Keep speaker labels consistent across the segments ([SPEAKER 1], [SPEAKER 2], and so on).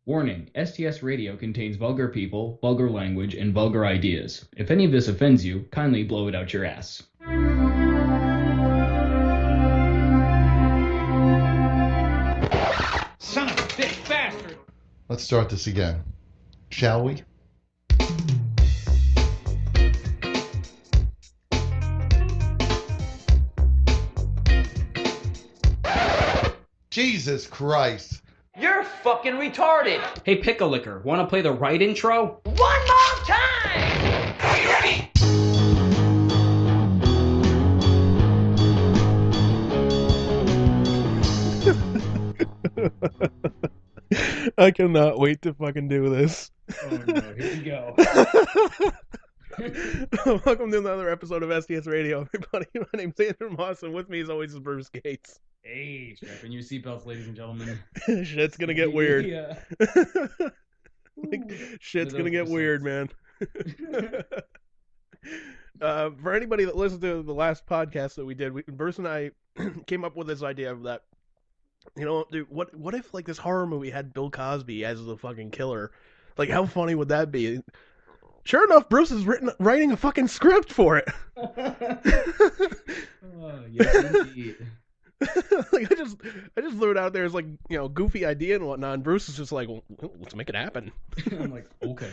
[SPEAKER 1] Warning, STS Radio contains vulgar people, vulgar language, and vulgar ideas. If any of this offends you, kindly blow it out your ass.
[SPEAKER 2] Son of a bitch bastard!
[SPEAKER 3] Let's start this again. Shall we? Jesus Christ.
[SPEAKER 2] You're fucking retarded!
[SPEAKER 1] Hey, Pickle-Licker, wanna play the right intro?
[SPEAKER 2] One more time! Are you ready?
[SPEAKER 4] I cannot wait to fucking do this.
[SPEAKER 1] Oh no, here we go.
[SPEAKER 4] Welcome to another episode of STS Radio, everybody. My name's Andrew Moss, and with me as always is Bruce Gates.
[SPEAKER 1] Hey, strap in your seatbelts, ladies and gentlemen.
[SPEAKER 4] Shit's gonna get weird.
[SPEAKER 1] Yeah.
[SPEAKER 4] Shit's gonna get weird, man. For anybody that listened to the last podcast that we did, Bruce and I came up with this idea of that. You know, dude, what if like this horror movie had Bill Cosby as the fucking killer? Like, how funny would that be? Sure enough, Bruce is writing a fucking script for it.
[SPEAKER 1] Yes, indeed.
[SPEAKER 4] Like I just threw it out there as like, you know, goofy idea and whatnot. And Bruce is just like, well, let's make it happen.
[SPEAKER 1] I'm like, okay.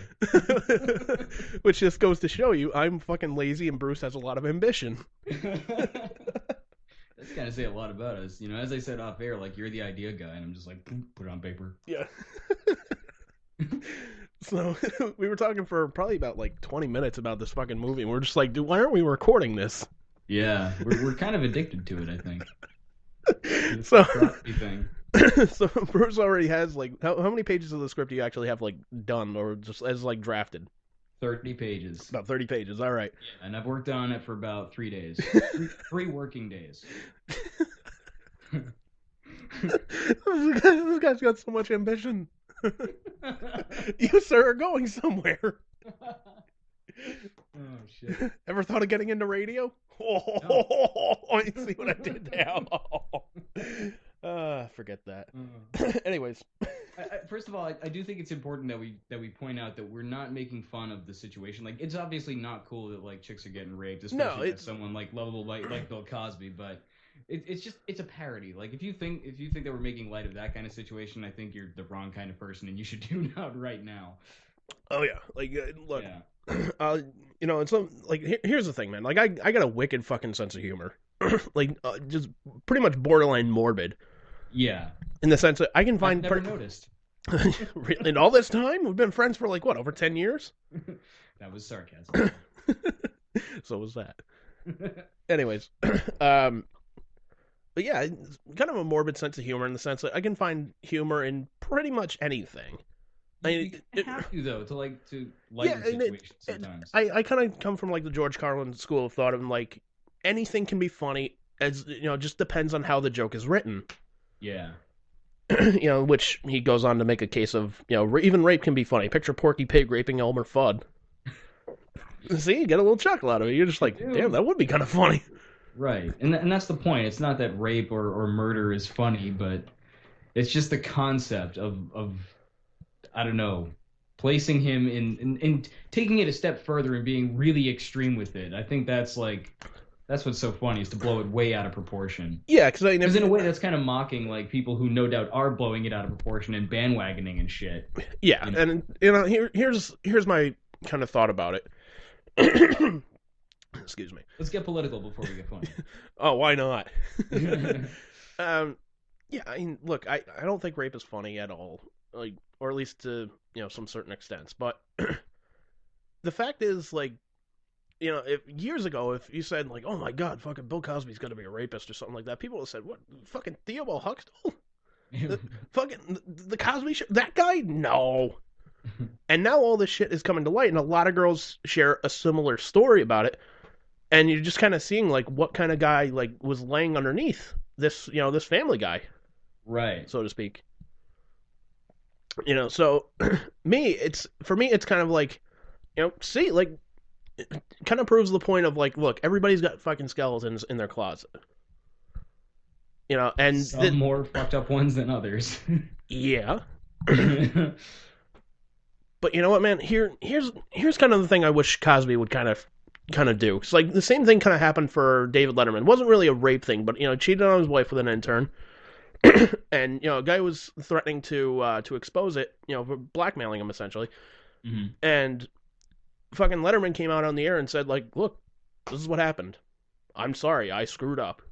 [SPEAKER 4] Which just goes to show you, I'm fucking lazy and Bruce has a lot of ambition.
[SPEAKER 1] That's kind of say a lot about us, you know. As I said off air, like, you're the idea guy, and I'm just like, put it on paper.
[SPEAKER 4] Yeah. So we were talking for probably about like 20 minutes about this fucking movie, and we're just like, dude, why aren't we recording this?
[SPEAKER 1] Yeah, we're kind of addicted to it, I think.
[SPEAKER 4] So,
[SPEAKER 1] thing.
[SPEAKER 4] So Bruce already has like how many pages of the script do you actually have like done or just as like drafted?
[SPEAKER 1] 30 pages.
[SPEAKER 4] About 30 pages. All right.
[SPEAKER 1] Yeah, and I've worked on it for about 3 days. Three working days.
[SPEAKER 4] This guy's got so much ambition. You, sir, are going somewhere.
[SPEAKER 1] Oh, shit.
[SPEAKER 4] Ever thought of getting into radio?
[SPEAKER 1] No.
[SPEAKER 4] You see what I did there? Forget that. Anyways.
[SPEAKER 1] First of all, I do think it's important that we point out that we're not making fun of the situation. Like, it's obviously not cool that like chicks are getting raped, especially by someone like lovable like Bill Cosby. But it's a parody. Like, if you think that we're making light of that kind of situation, I think you're the wrong kind of person, and you should tune out right now.
[SPEAKER 4] Oh yeah, like look,
[SPEAKER 1] Yeah.
[SPEAKER 4] you know, it's like here's the thing, man. Like I got a wicked fucking sense of humor, like just pretty much borderline morbid.
[SPEAKER 1] Yeah.
[SPEAKER 4] In the sense that I can find.
[SPEAKER 1] I've never noticed.
[SPEAKER 4] In all this time, we've been friends for like what, over 10 years?
[SPEAKER 1] That was sarcasm.
[SPEAKER 4] So was that. Anyways, but yeah, it's kind of a morbid sense of humor in the sense that I can find humor in pretty much anything.
[SPEAKER 1] You have to though to lighten situations sometimes.
[SPEAKER 4] I kind of come from like the George Carlin school of thought of like anything can be funny, as you know, just depends on how the joke is written.
[SPEAKER 1] Yeah.
[SPEAKER 4] You know, which he goes on to make a case of, you know, even rape can be funny. Picture Porky Pig raping Elmer Fudd. See, you get a little chuckle out of it. You're just like, damn, that would be kind of funny.
[SPEAKER 1] Right, and that's the point. It's not that rape or murder is funny, but it's just the concept of I don't know, placing him in taking it a step further and being really extreme with it. I think that's what's so funny, is to blow it way out of proportion.
[SPEAKER 4] Yeah, because
[SPEAKER 1] in a way that's kind of mocking like people who no doubt are blowing it out of proportion and bandwagoning and shit.
[SPEAKER 4] Yeah, you know? And you know, here's my kind of thought about it. Excuse me.
[SPEAKER 1] Let's get political before we get funny.
[SPEAKER 4] Oh, why not? Yeah, I mean, look, I don't think rape is funny at all, like, or at least to, you know, some certain extents. But the fact is, like, you know, if years ago, if you said like, "Oh my God, fucking Bill Cosby's gonna be a rapist" or something like that, people would have said, "What, fucking Theobald Huxtable? the Cosby Show? That guy? No." And now all this shit is coming to light, and a lot of girls share a similar story about it. And you're just kind of seeing like what kind of guy like was laying underneath this, you know, this family guy,
[SPEAKER 1] right,
[SPEAKER 4] so to speak. You know, so for me, it's kind of like, you know, see, like, it kind of proves the point of like, look, everybody's got fucking skeletons in their closet. You know, and
[SPEAKER 1] some more fucked up ones than others.
[SPEAKER 4] Yeah. But you know what, man? Here's kind of the thing I wish Cosby would kind of do. It's like the same thing kind of happened for David Letterman. It wasn't really a rape thing, but cheated on his wife with an intern, and a guy was threatening to expose it, for blackmailing him essentially.
[SPEAKER 1] Mm-hmm.
[SPEAKER 4] And fucking Letterman came out on the air and said, like, look, this is what happened. I'm sorry, I screwed up.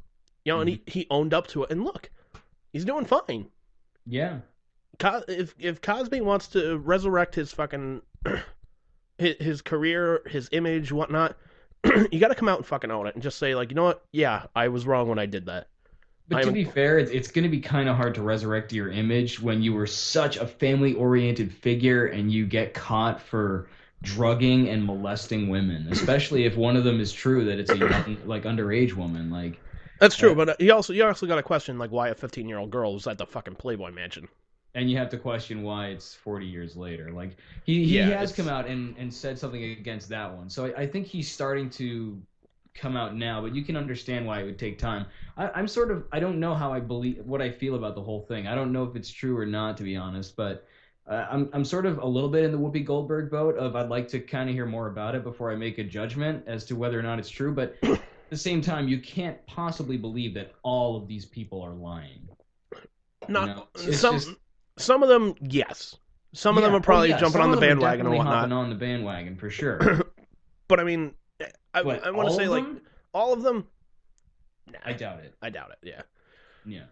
[SPEAKER 4] And he owned up to it. And look, he's doing fine.
[SPEAKER 1] Yeah.
[SPEAKER 4] If Cosby wants to resurrect his fucking his career, his image, whatnot, you got to come out and fucking own it and just say, like, you know what? Yeah, I was wrong when I did that.
[SPEAKER 1] But to be fair, it's going to be kind of hard to resurrect your image when you were such a family-oriented figure and you get caught for drugging and molesting women, especially if one of them is true that it's a young, like, underage woman. Like,
[SPEAKER 4] that's true, but you also got to question, like, why a 15-year-old girl was at the fucking Playboy Mansion.
[SPEAKER 1] And you have to question why it's 40 years later. Like, he has come out and said something against that one. So I think he's starting to come out now, but you can understand why it would take time. I don't know how I believe what I feel about the whole thing. I don't know if it's true or not, to be honest, but I'm sort of a little bit in the Whoopi Goldberg boat of I'd like to kind of hear more about it before I make a judgment as to whether or not it's true. But at the same time, you can't possibly believe that all of these people are lying.
[SPEAKER 4] Some of them, yes. Some of them are probably jumping on the bandwagon or whatnot.
[SPEAKER 1] Hopping on the bandwagon for sure.
[SPEAKER 4] But I mean, I want to say, like, all of them. Nah,
[SPEAKER 1] I doubt it.
[SPEAKER 4] Yeah.
[SPEAKER 1] Yeah.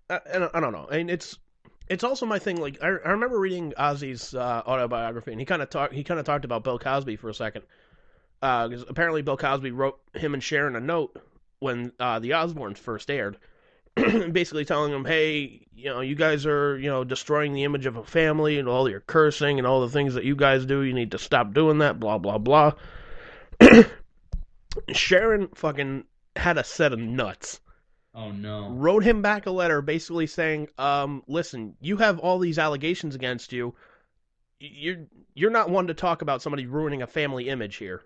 [SPEAKER 4] I don't know. I mean, it's also my thing. Like, I remember reading Ozzy's autobiography, and he kind of talked about Bill Cosby for a second. Because apparently Bill Cosby wrote him and Sharon a note when the Osbournes first aired, basically telling them, hey, you guys are, destroying the image of a family and all your cursing and all the things that you guys do. You need to stop doing that, blah, blah, blah. Sharon fucking had a set of nuts.
[SPEAKER 1] Oh, no.
[SPEAKER 4] Wrote him back a letter basically saying, listen, you have all these allegations against you. You're not one to talk about somebody ruining a family image here.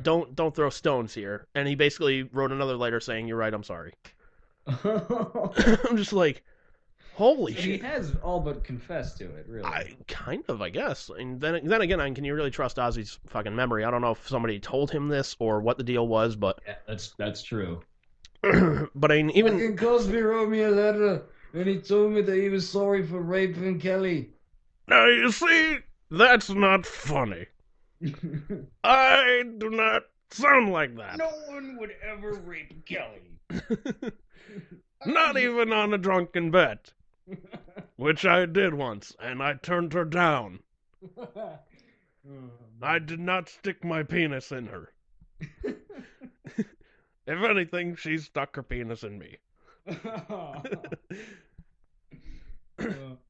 [SPEAKER 4] Don't throw stones here. And he basically wrote another letter saying, you're right, I'm sorry. I'm just like, holy shit.
[SPEAKER 1] He has all but confessed to it, really.
[SPEAKER 4] I guess. And then again, can you really trust Ozzy's fucking memory? I don't know if somebody told him this or what the deal was, but
[SPEAKER 1] yeah, that's true.
[SPEAKER 4] But I mean, even
[SPEAKER 1] fucking Cosby wrote me a letter and he told me that he was sorry for raping Kelly.
[SPEAKER 4] Now you see, that's not funny. I do not sound like that.
[SPEAKER 1] No one would ever rape Kelly.
[SPEAKER 4] Not even on a drunken bet. Which I did once, and I turned her down. I did not stick my penis in her. If anything, she stuck her penis in me.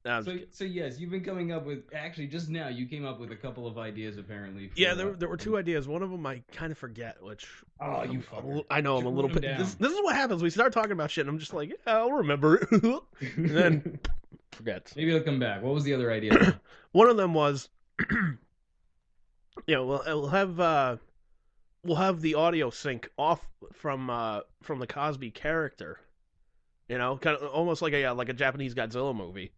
[SPEAKER 1] So yes, you've been coming up with, actually just now you came up with a couple of ideas apparently.
[SPEAKER 4] Yeah, there were two ideas. One of them I kind of forget, which
[SPEAKER 1] you fucker.
[SPEAKER 4] I know, I'm a little bit. This is what happens. We start talking about shit, and I'm just like, yeah, I'll remember it. And then forget.
[SPEAKER 1] Maybe it'll come back. What was the other idea?
[SPEAKER 4] One of them was, we'll have the audio sync off from the Cosby character. Kind of almost like a Japanese Godzilla movie.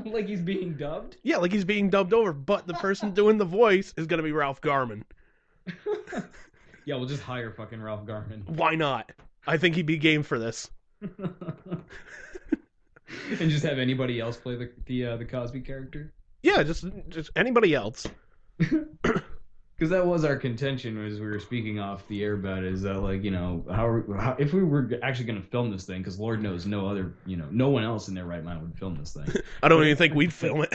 [SPEAKER 1] Like he's being dubbed?
[SPEAKER 4] Yeah, like he's being dubbed over, but the person doing the voice is going to be Ralph Garman.
[SPEAKER 1] Yeah, we'll just hire fucking Ralph Garman.
[SPEAKER 4] Why not? I think he'd be game for this.
[SPEAKER 1] And just have anybody else play the Cosby character?
[SPEAKER 4] Yeah, just anybody else.
[SPEAKER 1] Because that was our contention as we were speaking off the air about it, is that, like, how if we were actually going to film this thing, because Lord knows no one else in their right mind would film this thing.
[SPEAKER 4] I don't even think we'd film it.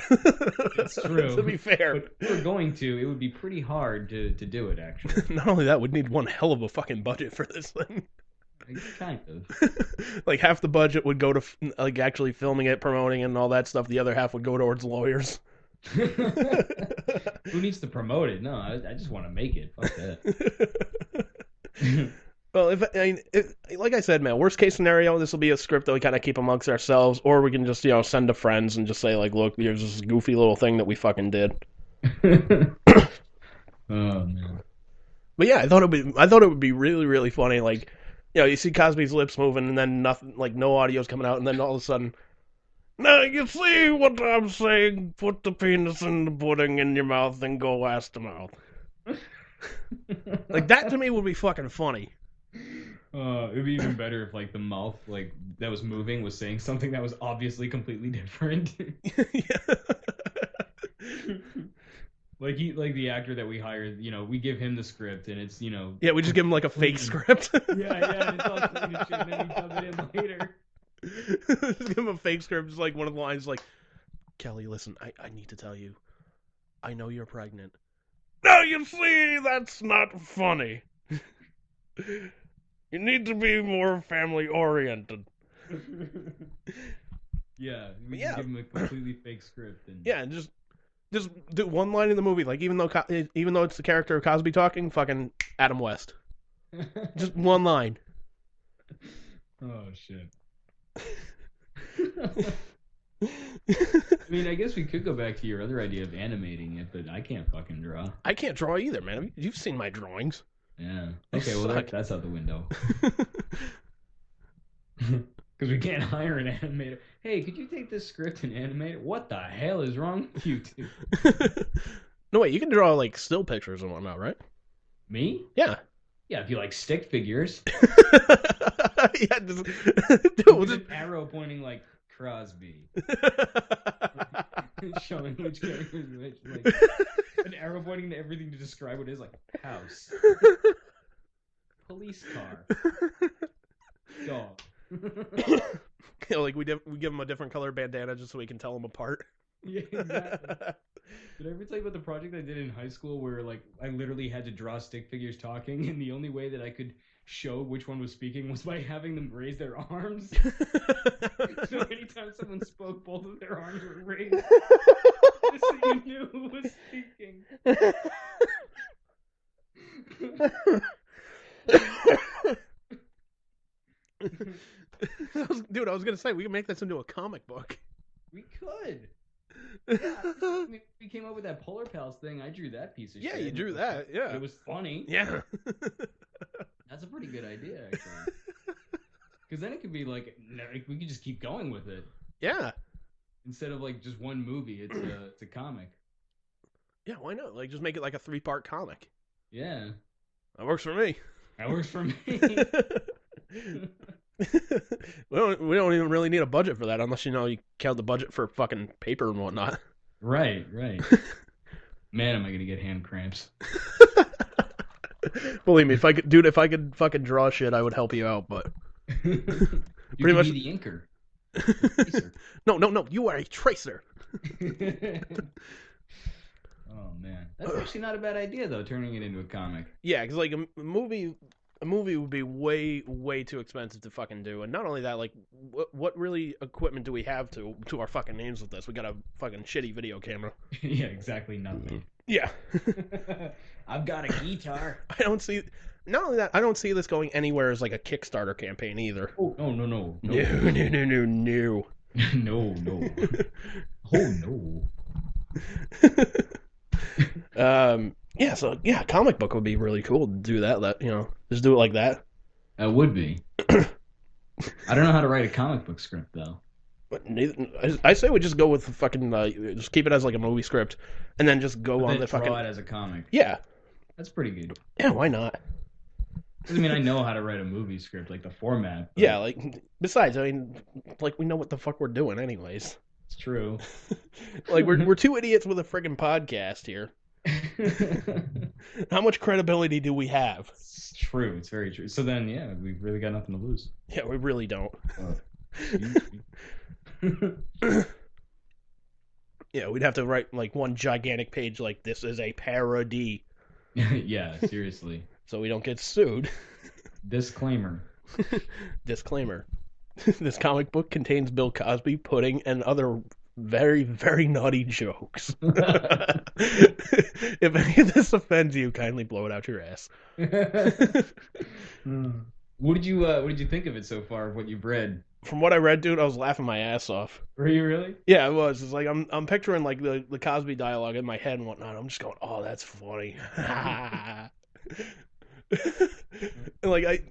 [SPEAKER 1] That's true.
[SPEAKER 4] To be fair.
[SPEAKER 1] But if we were going to, it would be pretty hard to do it, actually.
[SPEAKER 4] Not only that, we'd need one hell of a fucking budget for this thing.
[SPEAKER 1] Kind of.
[SPEAKER 4] Like, half the budget would go to, like, actually filming it, promoting it, and all that stuff. The other half would go towards lawyers.
[SPEAKER 1] Who needs to promote it? No, I just want to make it. Fuck that.
[SPEAKER 4] Well, like I said, man, worst case scenario, this will be a script that we kind of keep amongst ourselves, or we can just, send to friends and just say, like, look, here's this goofy little thing that we fucking did.
[SPEAKER 1] Oh man.
[SPEAKER 4] But yeah, I thought it would be really, really funny. Like, you see Cosby's lips moving, and then nothing, like no audio's coming out, and then all of a sudden, Now you see what I'm saying? Put the penis in the pudding in your mouth and go ass to mouth. Like, that to me would be fucking funny.
[SPEAKER 1] It'd be even better if, like, the mouth, like, that was moving was saying something that was obviously completely different.
[SPEAKER 4] Yeah.
[SPEAKER 1] Like the actor that we hired, you know, we give him the script and it's, you know.
[SPEAKER 4] Yeah, we just give him like a fake script.
[SPEAKER 1] Yeah, and it's all clean and shit, and then we dub it in later.
[SPEAKER 4] Just give him a fake script, just like one of the lines like, Kelly, listen, I need to tell you, I know you're pregnant. No, you see, that's not funny. You need to be more family oriented.
[SPEAKER 1] Yeah, we give him a completely fake script. And...
[SPEAKER 4] Yeah, and just do one line in the movie, like even though it's the character of Cosby talking, fucking Adam West. Just one line.
[SPEAKER 1] Oh shit. I mean, I guess we could go back to your other idea of animating it, but I can't fucking draw.
[SPEAKER 4] I can't draw either, man. You've seen my drawings.
[SPEAKER 1] Yeah. Okay, well that's out the window. Because we can't hire an animator. Hey, could you take this script and animate it? What the hell is wrong with you two?
[SPEAKER 4] No, wait, you can draw, like, still pictures and whatnot, right?
[SPEAKER 1] Me?
[SPEAKER 4] Yeah.
[SPEAKER 1] Yeah, if you like stick figures.
[SPEAKER 4] Yeah,
[SPEAKER 1] with an arrow pointing like Crosby. Showing which character is which. Like, an arrow pointing to everything to describe what it is, like house. Police car. Dog.
[SPEAKER 4] You know, like we give them a different color bandana just so we can tell them apart.
[SPEAKER 1] Yeah, exactly. Did I ever tell you about the project I did in high school where, like, I literally had to draw stick figures talking, and the only way that I could show which one was speaking was by having them raise their arms. So anytime someone spoke, both of their arms were raised, just so you knew who was speaking.
[SPEAKER 4] Dude, I was gonna say we could make this into a comic book.
[SPEAKER 1] We could. Yeah, we came up with that Polar Pals thing. I drew that piece of shit.
[SPEAKER 4] Yeah, you drew that. Yeah,
[SPEAKER 1] it was funny.
[SPEAKER 4] Yeah,
[SPEAKER 1] that's a pretty good idea, actually. Because then it could be like we could just keep going with it.
[SPEAKER 4] Yeah.
[SPEAKER 1] Instead of like just one movie, it's a comic.
[SPEAKER 4] Yeah, why not? Like just make it like a 3-part comic.
[SPEAKER 1] Yeah.
[SPEAKER 4] That works for me.
[SPEAKER 1] That works for me.
[SPEAKER 4] we don't even really need a budget for that unless you count the budget for fucking paper and whatnot.
[SPEAKER 1] Right. Man, am I gonna get hand cramps.
[SPEAKER 4] Believe me, if I could fucking draw shit, I would help you out, but
[SPEAKER 1] you
[SPEAKER 4] pretty much
[SPEAKER 1] be the inker. The
[SPEAKER 4] no, you are a tracer.
[SPEAKER 1] Oh man, that's actually not a bad idea though, turning it into a comic.
[SPEAKER 4] Yeah, because like a movie would be way too expensive to fucking do, and not only that, like what really equipment do we have to our fucking names with this? We got a fucking shitty video camera.
[SPEAKER 1] Yeah, exactly nothing.
[SPEAKER 4] Yeah.
[SPEAKER 1] I've got a guitar.
[SPEAKER 4] Not only that, I don't see this going anywhere as like a Kickstarter campaign either.
[SPEAKER 1] Oh no.
[SPEAKER 4] No.
[SPEAKER 1] No. Oh no.
[SPEAKER 4] Yeah, so comic book would be really cool to do that, just do it like that.
[SPEAKER 1] That would be. I don't know how to write a comic book script though.
[SPEAKER 4] But I say we just go with the fucking just keep it as like a movie script and then just go on the fucking
[SPEAKER 1] draw it as a comic.
[SPEAKER 4] Yeah.
[SPEAKER 1] That's pretty good.
[SPEAKER 4] Yeah, why not?
[SPEAKER 1] I mean, I know how to write a movie script, like the format. But...
[SPEAKER 4] Yeah, like besides, I mean, like we know what the fuck we're doing anyways.
[SPEAKER 1] It's true.
[SPEAKER 4] Like we're two idiots with a friggin' podcast here. How much credibility do we have?
[SPEAKER 1] It's true. It's very true. So then, yeah, we've really got nothing to lose.
[SPEAKER 4] Yeah, we really don't. Yeah, we'd have to write like one gigantic page like this is a parody.
[SPEAKER 1] Yeah, seriously.
[SPEAKER 4] So we don't get sued.
[SPEAKER 1] Disclaimer.
[SPEAKER 4] Disclaimer. This comic book contains Bill Cosby, pudding, and other very, very naughty jokes. If any of this offends you, kindly blow it out your ass.
[SPEAKER 1] What did you think of it so far? What you've read?
[SPEAKER 4] From what I read, dude, I was laughing my ass off.
[SPEAKER 1] Were you really?
[SPEAKER 4] Yeah, it was. It's like I'm picturing like the Cosby dialogue in my head and whatnot. I'm just going, oh, that's funny. And like